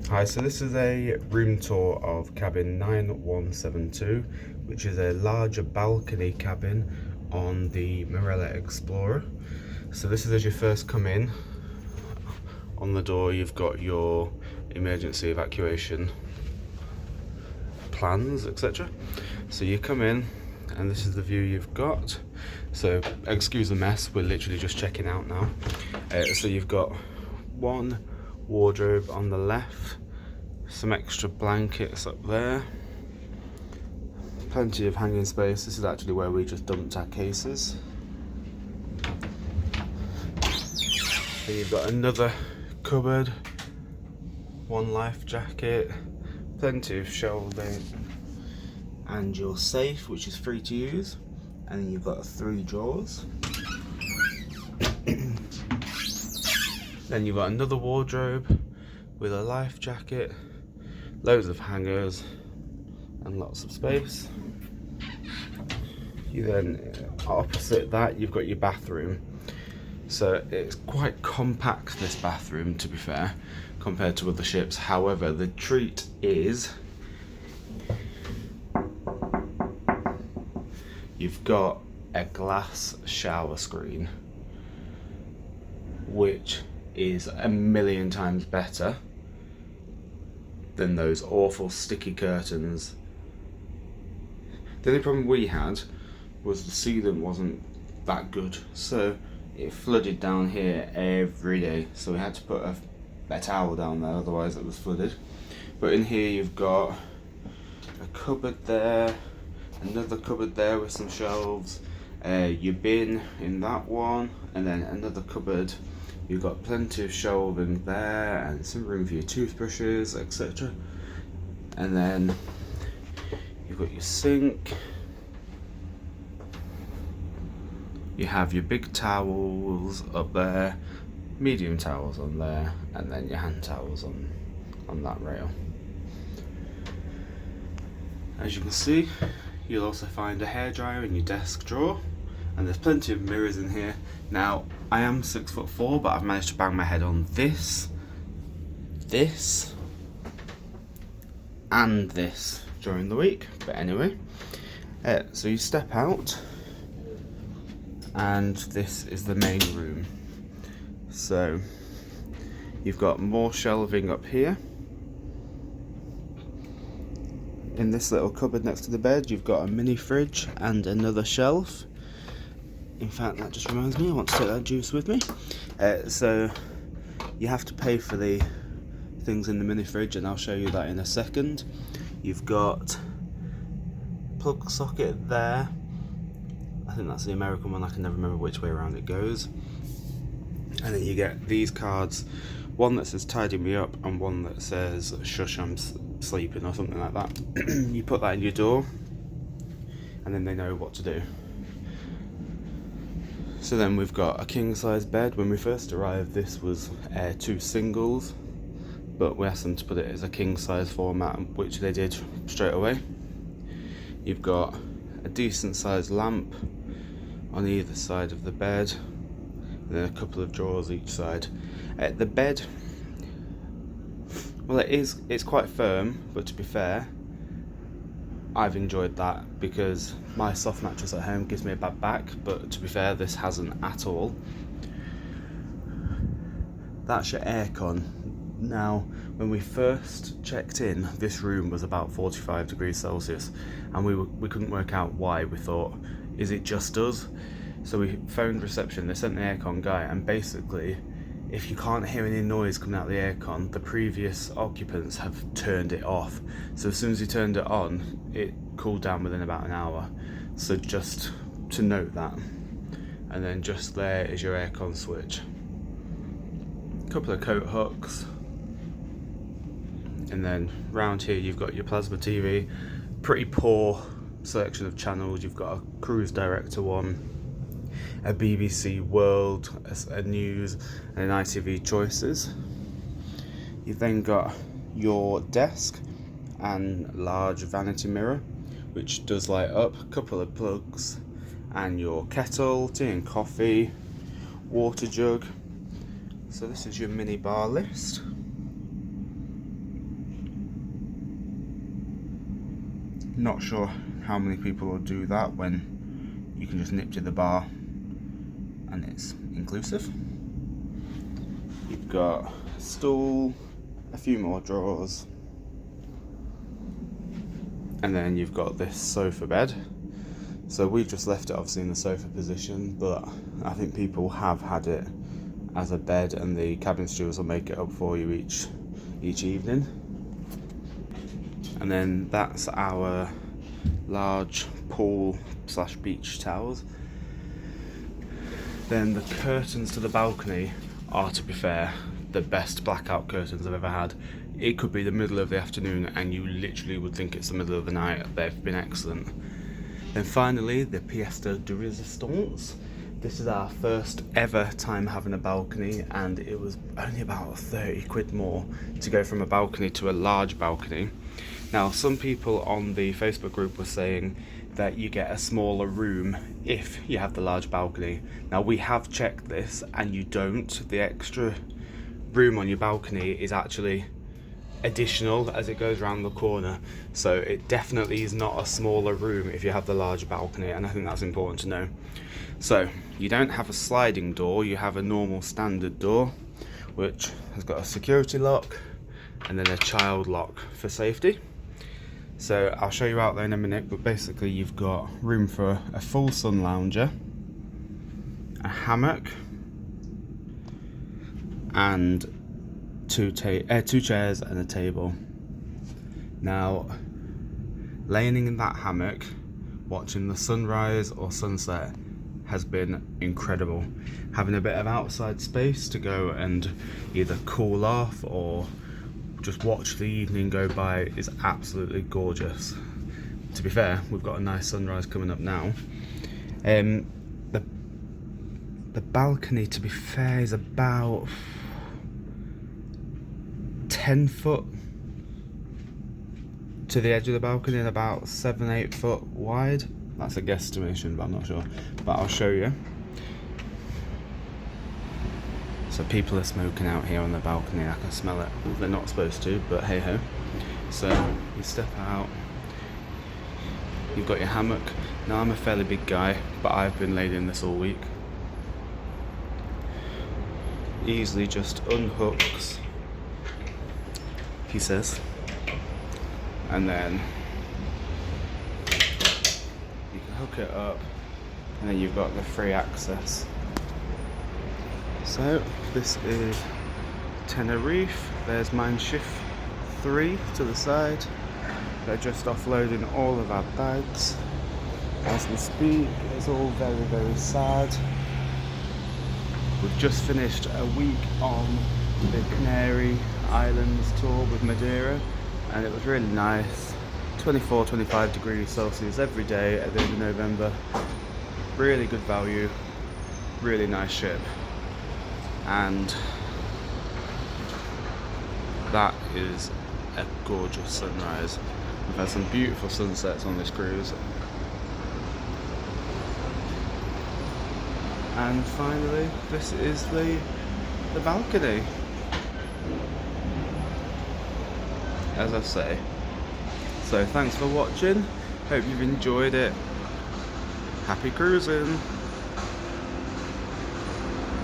Hi, so this is a room tour of cabin 9172, which is a larger balcony cabin on the Marella Explorer. So this is as you first come in. On the door you've got your emergency evacuation plans, etc. So you come in and this is the view you've got. So excuse the mess, we're literally just checking out now. So you've got one wardrobe on the left, some extra blankets up there, plenty of hanging space. This is actually where we just dumped our cases. Then you've got another cupboard, one life jacket, plenty of shelving, and your safe, which is free to use. And then you've got 3 drawers. Then you've got another wardrobe with a life jacket, loads of hangers, and lots of space. You then, opposite that, you've got your bathroom. So it's quite compact, this bathroom, to be fair, compared to other ships. However, the treat is you've got a glass shower screen, which is a million times better than those awful sticky curtains. The only problem we had was the sealant wasn't that good, so it flooded down here every day, so we had to put a towel down there, otherwise it was flooded. But in here you've got a cupboard there, another cupboard there with some shelves, your bin in that one, and then another cupboard. You've got plenty of shelving there and some room for your toothbrushes, etc. And then you've got your sink. You have your big towels up there, medium towels on there, and then your hand towels on that rail. As you can see, you'll also find a hairdryer in your desk drawer, and there's plenty of mirrors in here. Now, I am 6'4", but I've managed to bang my head on this, and this during the week. But anyway, so you step out, and this is the main room. So you've got more shelving up here. In this little cupboard next to the bed, you've got a mini fridge and another shelf. In fact, that just reminds me, I want to take that juice with me. So you have to pay for the things in the mini fridge, and I'll show you that in a second. You've got plug socket there. I think that's the American one, I can never remember which way around it goes. And then you get these cards, one that says tidy me up and one that says shush I'm sleeping or something like that. You put that in your door and then they know what to do. So then we've got a king size bed. When we first arrived, this was 2 singles, but we asked them to put it as a king size format, which they did straight away. You've got a decent sized lamp on either side of the bed, and then a couple of drawers each side. The bed, well, it's quite firm, but to be fair, I've enjoyed that because my soft mattress at home gives me a bad back, but to be fair, this hasn't at all. That's your aircon. Now, when we first checked in, this room was about 45 degrees Celsius, and we couldn't work out why. We thought, is it just us? So we phoned reception, they sent the aircon guy, and basically, if you can't hear any noise coming out of the aircon, the previous occupants have turned it off. So as soon as you turned it on, it cooled down within about an hour. So just to note that. And then just there is your aircon switch. A couple of coat hooks. And then round here you've got your plasma TV. Pretty poor selection of channels. You've got a Cruise Director one, a BBC World, a News, and an ITV Choices. You've then got your desk and large vanity mirror, which does light up, a couple of plugs, and your kettle, tea and coffee, water jug. So this is your mini bar list. Not sure how many people will do that when you can just nip to the bar and it's inclusive. You've got a stool, a few more drawers, and then you've got this sofa bed. So we've just left it obviously in the sofa position, but I think people have had it as a bed, and the cabin stewards will make it up for you each evening. And then that's our large pool / beach towels. Then the curtains to the balcony are, to be fair, the best blackout curtains I've ever had. It could be the middle of the afternoon and you literally would think it's the middle of the night. They've been excellent. Then finally, the pièce de résistance. This is our first ever time having a balcony, and it was only about 30 quid more to go from a balcony to a large balcony. Now, some people on the Facebook group were saying that you get a smaller room if you have the large balcony. Now, we have checked this and you don't. The extra room on your balcony is actually additional as it goes around the corner, so it definitely is not a smaller room if you have the large balcony, and I think that's important to know. So you don't have a sliding door, you have a normal standard door which has got a security lock and then a child lock for safety. So I'll show you out there in a minute, but basically you've got room for a full sun lounger, a hammock, and two chairs and a table. Now, laying in that hammock, watching the sunrise or sunset has been incredible. Having a bit of outside space to go and either cool off or just watch the evening go by is absolutely gorgeous. To be fair, we've got a nice sunrise coming up now. The balcony, to be fair, is about 10 foot to the edge of the balcony and about 7-8 foot wide. That's a guesstimation, but I'm not sure. But I'll show you. So people are smoking out here on the balcony. I can smell it. Well, they're not supposed to, but hey ho. So you step out. You've got your hammock. Now, I'm a fairly big guy, but I've been laid in this all week. Easily just unhooks, he says, and then you can hook it up, and then you've got the free access. So this is Tenerife. There's Mein Schiff 3 to the side. They're just offloading all of our bags as we speak. It's all very, very sad. We've just finished a week on the Canary Islands tour with Madeira, and it was really nice. 24-25 degrees Celsius every day at the end of November. Really good value, really nice ship, and that is a gorgeous sunrise. We've had some beautiful sunsets on this cruise. And finally, this is the balcony. As I say. So thanks for watching. Hope you've enjoyed it. Happy cruising.